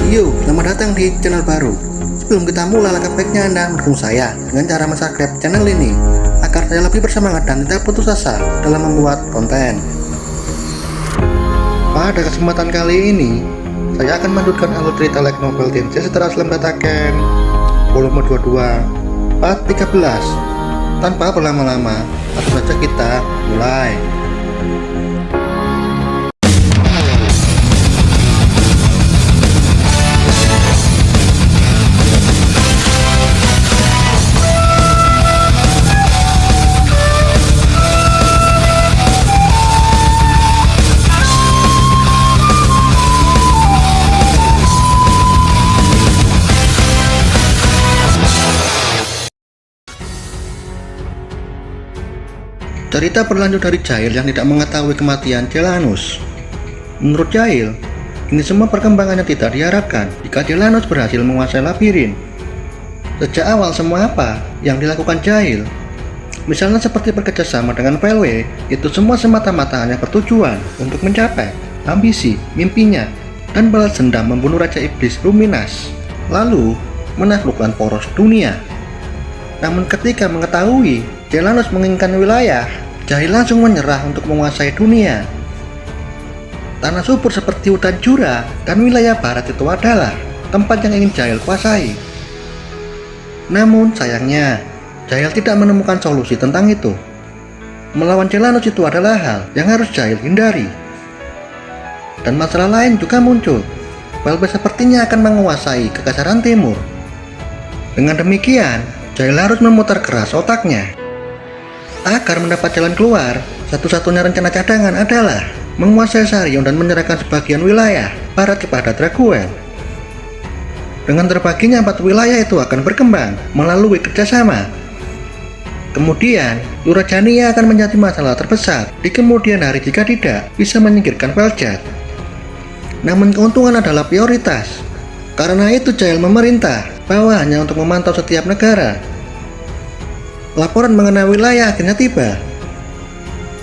Yo, selamat datang di channel baru. Sebelum kita mulai, langkah baiknya Anda mendukung saya dengan cara subscribe channel ini agar saya lebih bersemangat dan tidak putus asa dalam membuat konten. Pada kesempatan kali ini, saya akan melanjutkan alur cerita light novel Tensei Setelah Slam Dataken volume 22 part 13. Tanpa berlama-lama, langsung saja kita mulai. Cerita berlanjut dari Jail yang tidak mengetahui kematian Celanus. Menurut Jail, ini semua perkembangannya tidak diharapkan jika Celanus berhasil menguasai labirin. Sejak awal semua apa yang dilakukan Jail, misalnya seperti bekerjasama dengan VW, itu semua semata-mata hanya bertujuan untuk mencapai ambisi, mimpinya, dan balas dendam membunuh Raja Iblis Luminas, lalu menaklukkan poros dunia. Namun ketika mengetahui Celanus menginginkan wilayah, Jail langsung menyerah untuk menguasai dunia. Tanah subur seperti hutan Jura dan wilayah barat itu adalah tempat yang ingin Jail kuasai. Namun sayangnya, Jail tidak menemukan solusi tentang itu. Melawan Celanus itu adalah hal yang harus Jail hindari. Dan masalah lain juga muncul. VW sepertinya akan menguasai kekasaran timur. Dengan demikian, Jail harus memutar keras otaknya. Agar mendapat jalan keluar, satu-satunya rencana cadangan adalah menguasai Sarion dan menyerahkan sebagian wilayah barat kepada Draguel. Dengan terbaginya 4 wilayah itu akan berkembang melalui kerjasama. Kemudian, Eurajania akan menjadi masalah terbesar di kemudian hari jika tidak bisa menyingkirkan Veljat. Namun keuntungan adalah prioritas. Karena itu Jail memerintah bawahannya untuk memantau setiap negara. Laporan mengenai wilayah akhirnya tiba.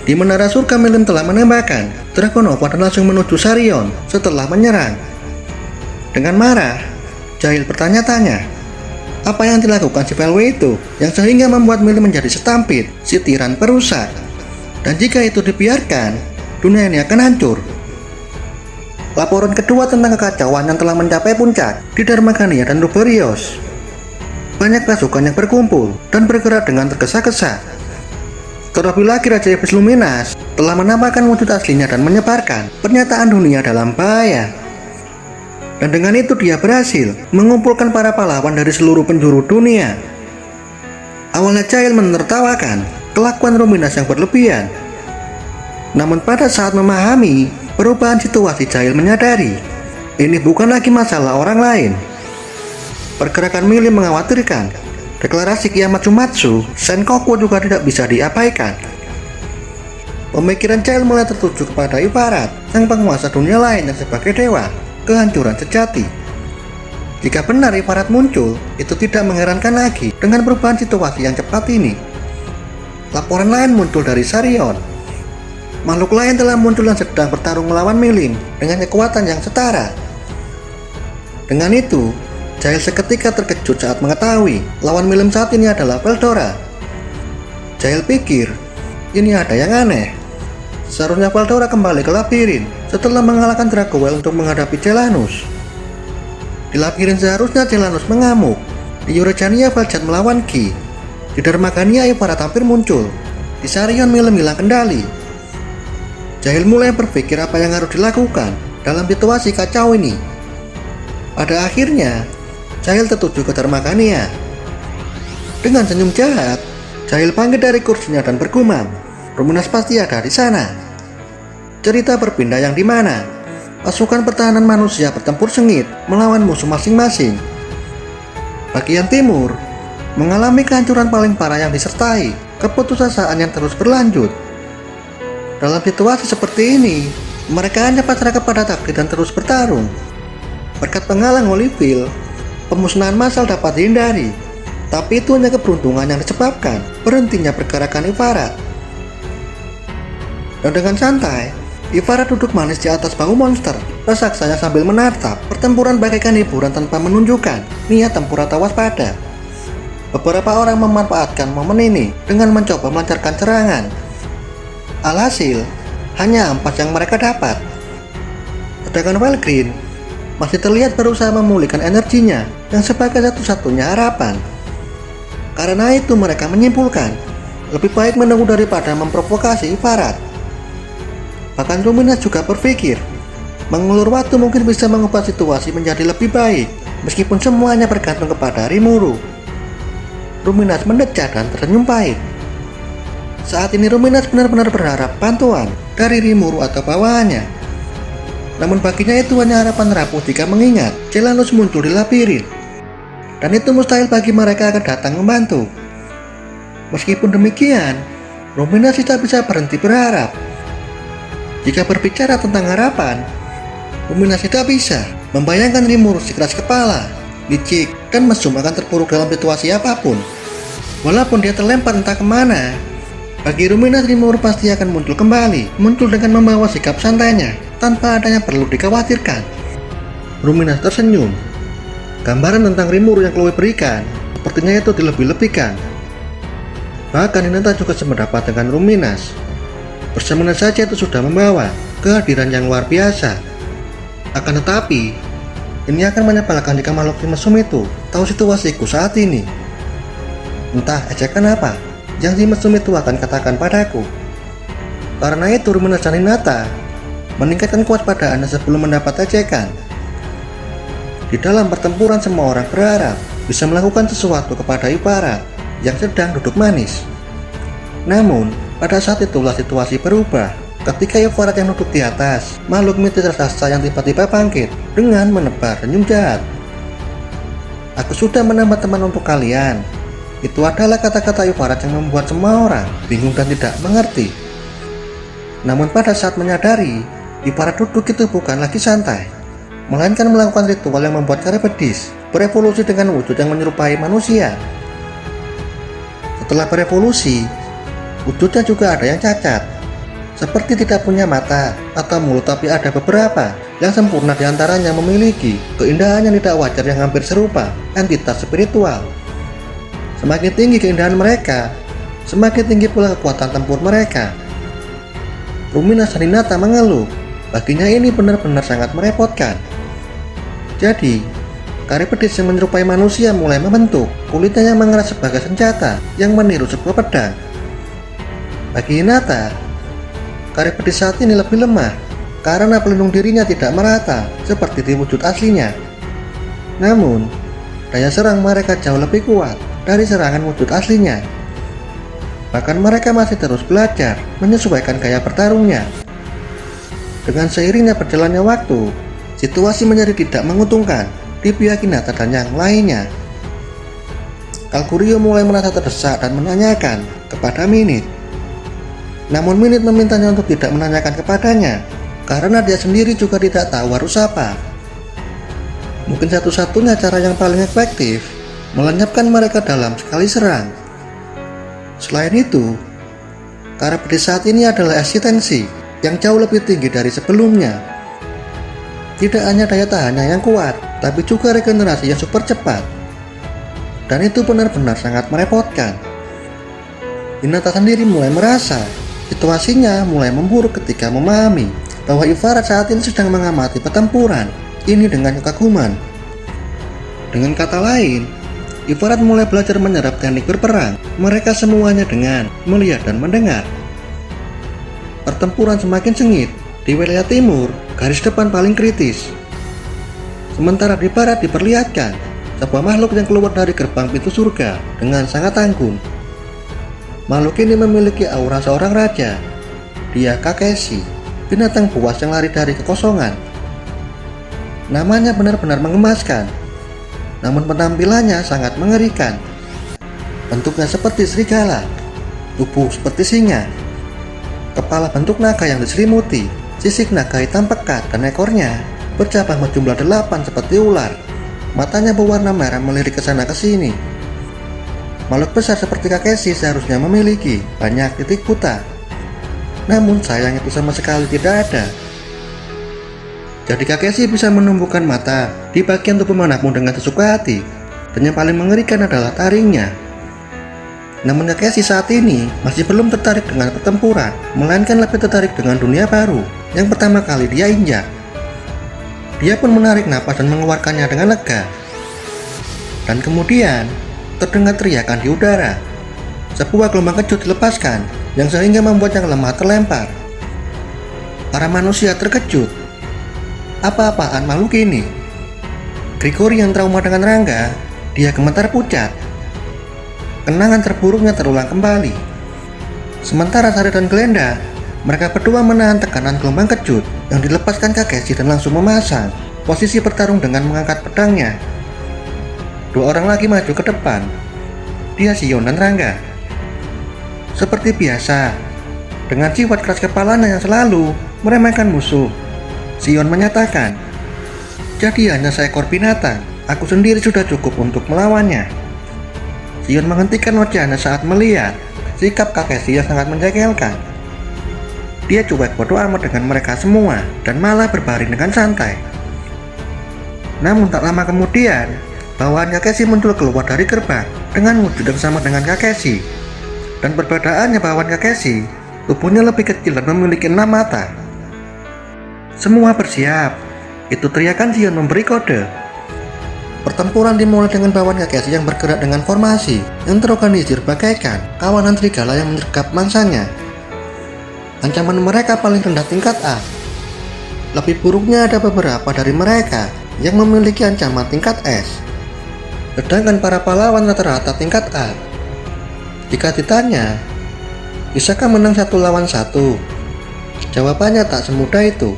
Di Menara Surga, Milim telah menembakkan Dragonova dan langsung menuju Sarion setelah menyerang. Dengan marah, Jail bertanya-tanya, apa yang dilakukan si VW itu yang sehingga membuat Milim menjadi setampit, si tiran perusak. Dan jika itu dibiarkan, dunia ini akan hancur. Laporan kedua tentang kekacauan yang telah mencapai puncak di Dharmakania dan Luberios. Banyak pasukan yang berkumpul dan bergerak dengan tergesa-gesa. Terlebih lagi Raja Iblis Luminas telah menampakkan wujud aslinya dan menyebarkan pernyataan dunia dalam bahaya. Dan dengan itu dia berhasil mengumpulkan para pahlawan dari seluruh penjuru dunia. Awalnya Jail menertawakan kelakuan Luminas yang berlebihan. Namun pada saat memahami perubahan situasi, Jail menyadari ini bukan lagi masalah orang lain. Pergerakan Milim mengkhawatirkan. Deklarasi Kiamatsumatsu Senkoku juga tidak bisa diabaikan. Pemikiran Jail mulai tertuju kepada Ivarat, sang penguasa dunia lain yang sebagai dewa kehancuran sejati. Jika benar Ivarat muncul, itu tidak mengherankan lagi dengan perubahan situasi yang cepat ini. Laporan lain muncul dari Sarion. Makhluk lain telah muncul dan sedang bertarung melawan Milim dengan kekuatan yang setara. Dengan itu, Jail seketika terkejut saat mengetahui lawan Milim saat ini adalah Veldora. Jail pikir, ini ada yang aneh. Seharusnya Veldora kembali ke labirin setelah mengalahkan Draguel untuk menghadapi Celanus. Di labirin seharusnya Celanus mengamuk. Di Eurajania Veljat melawan Ki. Di Dharmakania Ivarat hampir muncul. Di Sarion Milim hilang kendali. Jail mulai berpikir apa yang harus dilakukan dalam situasi kacau ini. Pada akhirnya, Jail tertuju ke Dharmakania. Dengan senyum jahat, Jail bangkit dari kursinya dan bergumam, Luminas pasti ada di sana. Cerita berpindah yang dimana pasukan pertahanan manusia bertempur sengit melawan musuh masing-masing. Bagian timur mengalami kehancuran paling parah yang disertai keputusasaan yang terus berlanjut. Dalam situasi seperti ini, mereka hanya pasrah kepada takdir dan terus bertarung. Berkat penghalang Holyfield, pemusnahan massal dapat dihindari, tapi itu hanya keberuntungan yang disebabkan berhentinya pergerakan Ivarat. Dan dengan santai, Ivarat duduk manis di atas bangku monster Raksasa yang sambil menatap pertempuran bagaikan hiburan tanpa menunjukkan niat tempur atau waspada. Beberapa orang memanfaatkan momen ini dengan mencoba melancarkan serangan. Alhasil, hanya ampas yang mereka dapat. Sedangkan Valkyrie masih terlihat berusaha memulihkan energinya yang sebagai satu-satunya harapan. Karena itu mereka menyimpulkan lebih baik menunggu daripada memprovokasi Ivarat. Bahkan Ruminas juga berpikir mengulur waktu mungkin bisa mengubah situasi menjadi lebih baik, meskipun semuanya bergantung kepada Rimuru. Ruminas mendecak dan tersenyum pahit. Saat ini Ruminas benar-benar berharap bantuan dari Rimuru atau bawahannya. Namun baginya itu hanya harapan rapuh jika mengingat Celanus muncul di labirin. Dan itu mustahil bagi mereka akan datang membantu. Meskipun demikian, Ruminas tidak bisa berhenti berharap. Jika berbicara tentang harapan, Ruminas tidak bisa membayangkan Rimuru sekeras kepala, licik, dan mesum akan terpuruk dalam situasi apapun. Walaupun dia terlempar entah kemana, bagi Ruminas Rimuru pasti akan muncul kembali, muncul dengan membawa sikap santainya, tanpa ada yang perlu dikhawatirkan. Ruminas tersenyum. Gambaran tentang Rimuru yang Chloe berikan, sepertinya itu dilebih-lebihkan. Bahkan Hinata juga sependapat dengan Ruminas. Bersamanya saja itu sudah membawa kehadiran yang luar biasa. Akan tetapi, ini akan menyebalkan jika makhluk mesum itu tahu situasiku saat ini. Entah ejekan apa yang si mesum itu akan katakan padaku. Karena itu Ruminas dan Hinata meningkatkan kewaspadaannya sebelum mendapat ejekan. Di dalam pertempuran semua orang berharap bisa melakukan sesuatu kepada Ivarat yang sedang duduk manis. Namun, pada saat itulah situasi berubah. Ketika Ivarat yang duduk di atas, makhluk mitis raksasa yang tiba-tiba bangkit dengan menebar senyum jahat. Aku sudah menambah teman untuk kalian. Itu adalah kata-kata Ivarat yang membuat semua orang bingung dan tidak mengerti. Namun pada saat menyadari, Ivarat duduk itu bukan lagi santai, melainkan melakukan ritual yang membuat Karybdis berevolusi dengan wujud yang menyerupai manusia. Setelah berevolusi, wujudnya juga ada yang cacat, seperti tidak punya mata atau mulut, tapi ada beberapa yang sempurna diantaranya memiliki keindahan yang tidak wajar yang hampir serupa entitas spiritual. Semakin tinggi keindahan mereka, semakin tinggi pula kekuatan tempur mereka. Ruminas dan Hinata mengeluh, baginya ini benar-benar sangat merepotkan. Jadi, Karybdis yang menyerupai manusia mulai membentuk kulitnya yang mengeras sebagai senjata yang meniru sebuah pedang. Bagi Hinata, Karybdis saat ini lebih lemah karena pelindung dirinya tidak merata seperti di wujud aslinya. Namun, daya serang mereka jauh lebih kuat dari serangan wujud aslinya. Bahkan mereka masih terus belajar menyesuaikan gaya bertarungnya. Dengan seiringnya berjalannya waktu, situasi menjadi tidak menguntungkan di pihak Hinata dan yang lainnya. Kalkurio mulai merasa terdesak dan menanyakan kepada Minit. Namun Minit memintanya untuk tidak menanyakan kepadanya, karena dia sendiri juga tidak tahu harus apa. Mungkin satu-satunya cara yang paling efektif melenyapkan mereka dalam sekali serang. Selain itu, Karybdis saat ini adalah eksistensi yang jauh lebih tinggi dari sebelumnya. Tidak hanya daya tahannya yang kuat, tapi juga regenerasi yang super cepat. Dan itu benar-benar sangat merepotkan. Hinata sendiri mulai merasa situasinya mulai memburuk ketika memahami bahwa Ivarat saat ini sedang mengamati pertempuran ini dengan kekaguman. Dengan kata lain, Ivarat mulai belajar menyerap teknik berperang mereka semuanya dengan melihat dan mendengar. Pertempuran semakin sengit. Di wilayah timur, garis depan paling kritis. Sementara di barat diperlihatkan sebuah makhluk yang keluar dari gerbang pintu surga dengan sangat anggun. Makhluk ini memiliki aura seorang raja. Dia Kakeshi, binatang buas yang lari dari kekosongan. Namanya benar-benar mengemaskan, namun penampilannya sangat mengerikan. Bentuknya seperti serigala, tubuh seperti singa, kepala bentuk naga yang diselimuti, sisik naga hitam pekat, dan ekornya bercabang berjumlah 8 seperti ular. Matanya berwarna merah melirik ke sana ke sini. Makhluk besar seperti Kakeshi seharusnya memiliki banyak titik buta, namun sayang itu sama sekali tidak ada. Jadi Kakeshi bisa menumbuhkan mata di bagian tubuh manapun dengan sesuka hati. Dan yang paling mengerikan adalah taringnya. Namun Kakeshi saat ini masih belum tertarik dengan pertempuran, melainkan lebih tertarik dengan dunia baru yang pertama kali dia injak. Dia pun menarik napas dan mengeluarkannya dengan lega. Dan kemudian terdengar teriakan di udara. Sebuah gelombang kejut dilepaskan yang sehingga membuat yang lemah terlempar. Para manusia terkejut. Apa-apaan makhluk ini? Grigori yang trauma dengan Rangga, dia gemetar pucat. Kenangan terburuknya terulang kembali. Sementara Sari dan Glenda, mereka berdua menahan tekanan gelombang kejut yang dilepaskan Kakeshi dan langsung memasang posisi bertarung dengan mengangkat pedangnya. Dua orang lagi maju ke depan. Dia Shion dan Rangga. Seperti biasa, dengan sifat keras kepalanya yang selalu meremehkan musuh, Shion menyatakan, "Jadi hanya seekor binatang, aku sendiri sudah cukup untuk melawannya." Shion menghentikan wajahnya saat melihat sikap Kakeshi yang sangat menjengkelkan. Dia cuek bodoh amat dengan mereka semua dan malah berbaring dengan santai. Namun tak lama kemudian, bawahan Kakeshi muncul keluar dari gerbang dengan wujud yang sama dengan Kakeshi. Dan perbedaannya bawahan Kakeshi, tubuhnya lebih kecil dan memiliki 6 mata. Semua bersiap, itu teriakan Shion memberi kode. Pertempuran dimulai dengan bawahan Kakeshi yang bergerak dengan formasi yang terorganisir bagaikan kawanan serigala yang menyergap mangsanya. Ancaman mereka paling rendah tingkat A. Lebih buruknya ada beberapa dari mereka yang memiliki ancaman tingkat S. Sedangkan para pahlawan rata-rata tingkat A. Jika ditanya, bisakah menang 1 lawan 1? Jawabannya tak semudah itu.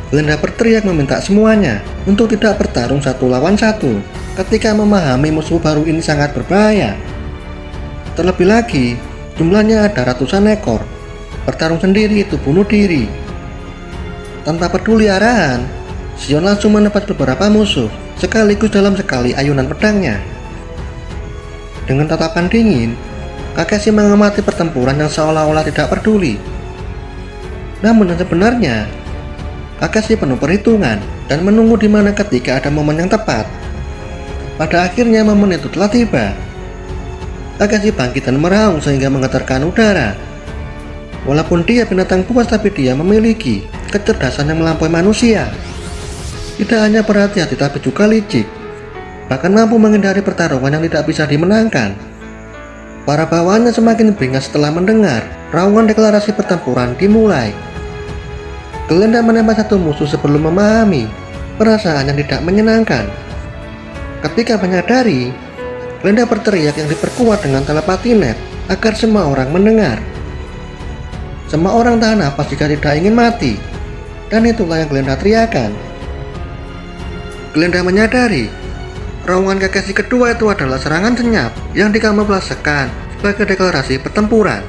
Glenda berteriak meminta semuanya untuk tidak bertarung 1 lawan 1 ketika memahami musuh baru ini sangat berbahaya. Terlebih lagi, jumlahnya ada ratusan ekor. Bertarung sendiri itu bunuh diri. Tanpa peduli arahan, Shion langsung menebas beberapa musuh sekaligus dalam sekali ayunan pedangnya. Dengan tatapan dingin, Kakeshi mengamati pertempuran yang seolah-olah tidak peduli. Namun yang sebenarnya, Kakeshi penuh perhitungan dan menunggu di mana ketika ada momen yang tepat. Pada akhirnya momen itu telah tiba. Kakeshi bangkit dan meraung sehingga menggetarkan udara. Walaupun dia binatang buas, tapi dia memiliki kecerdasan yang melampaui manusia. Tidak hanya berhati-hati tapi juga licik, bahkan mampu menghindari pertarungan yang tidak bisa dimenangkan. Para bawahannya semakin beringas setelah mendengar raungan deklarasi pertempuran dimulai. Glenda menembak satu musuh sebelum memahami perasaan yang tidak menyenangkan. Ketika menyadari, Glenda berteriak yang diperkuat dengan telepati net agar semua orang mendengar. Semua orang tahan napas jika tidak ingin mati, dan itulah yang Glenda teriakan. Glenda menyadari raungan Kakeshi kedua itu adalah serangan senyap yang dikamuflasekan sebagai deklarasi pertempuran.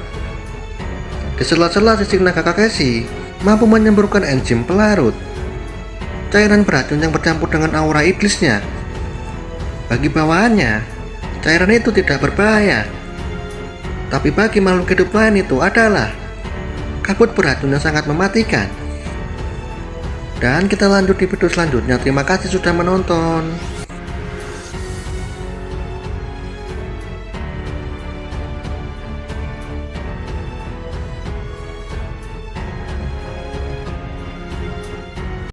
Di sela-sela sisik naga Kakeshi mampu menyemburkan enzim pelarut, cairan beracun yang bercampur dengan aura iblisnya. Bagi bawahannya, cairan itu tidak berbahaya, tapi bagi makhluk hidup lain itu adalah kabut beracun yang sangat mematikan. Dan kita lanjut di video selanjutnya. Terima kasih sudah menonton.